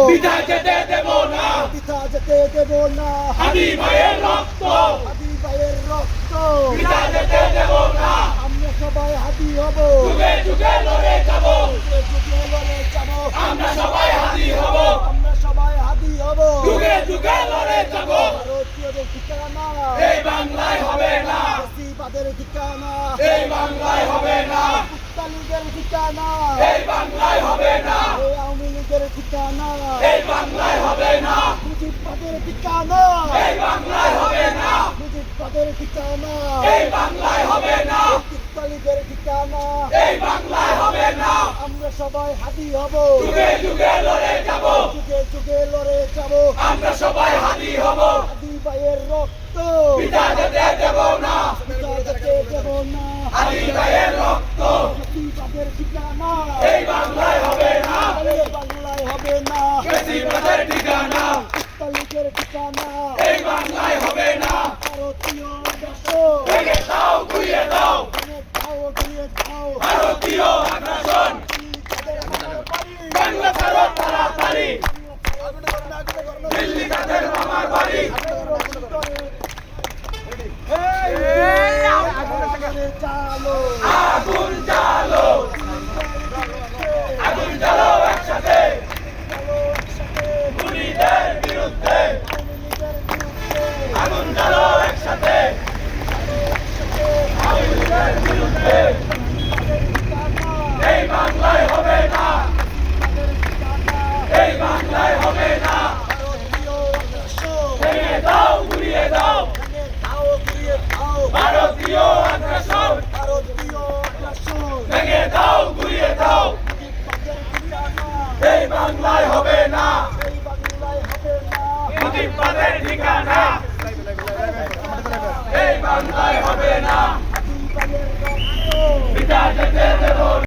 বিধা যেতে দেব না, বিধা যেতে দেব না। হাদি ভাইয়ের রক্ত, হাদি ভাইয়ের রক্ত বিধা যেতে দেব না। আমরা সবাই হাদি হব, যুগে যুগে লড়ে যাব, যুগে যুগে লড়ে যাব। আমরা সবাই হাদি হব, আমরা সবাই হাদি হব। যুগে যুগে লড়ে যাব। ভারতীয়দের ঠিকানা এই বাংলায় হবে না, ফ্যাসিবাদের ঠিকানা এই বাংলায় হবে না, মুক্তালীগের ঠিকানা এই বাংলায় হবে না, এই আওয়ামী লীগের ঠিকানা এই বাংলায় হবে না, মুজিববাদের ঠিকানা এই বাংলায় হবে না, মুজিববাদের ঠিকানা এই বাংলায় হবে না, মুক্তালীগের ঠিকানা এই বাংলায় হবে না। আমরা সবাই হাদি হব, যুগে যুগে লড়ে যাব, যুগে যুগে লড়ে যাব। আমরা সবাই হাদি হব, হাদি ভাইয়ের রক্ত বিধা যেতে দেব না, বিধা যেতে দেব না। হাদি ভাইয়ের রক্ত, ফ্যাসিবাদের ঠিকানা এই বাংলায় হবে না, এই বাংলায় হবে না। ফ্যাসিবাদের ঠিকানা, মুক্তালীগের ঠিকানা এই বাংলায় হবে না। ভারতীয় দেশ ভেঙে দাও, ঘুরিয়ে দাও, খাও দিয়ে খাও ভারতীয় আগ্রাসন, বাংলা ছাড়ো তাড়াতাড়ি, দিল্লি তাদের মামার বাড়ি। চালো আগুন জ্বালো, আগুন জ্বালো একসাথে, খুনিদের বিরুদ্ধে, আগুন জ্বালো একসাথে, আগুনের বিরুদ্ধে। এই বাংলায় হবে না, এই বাংলায় হবে না। ভেঙে দাও, ঘুরিয়ে দাও, ভারতীয় আগ্রাসন, ভেঙে দাও, ঘুরিয়ে দাও। এই বাংলায় হবে না, মুজিববাদের ঠিকানা,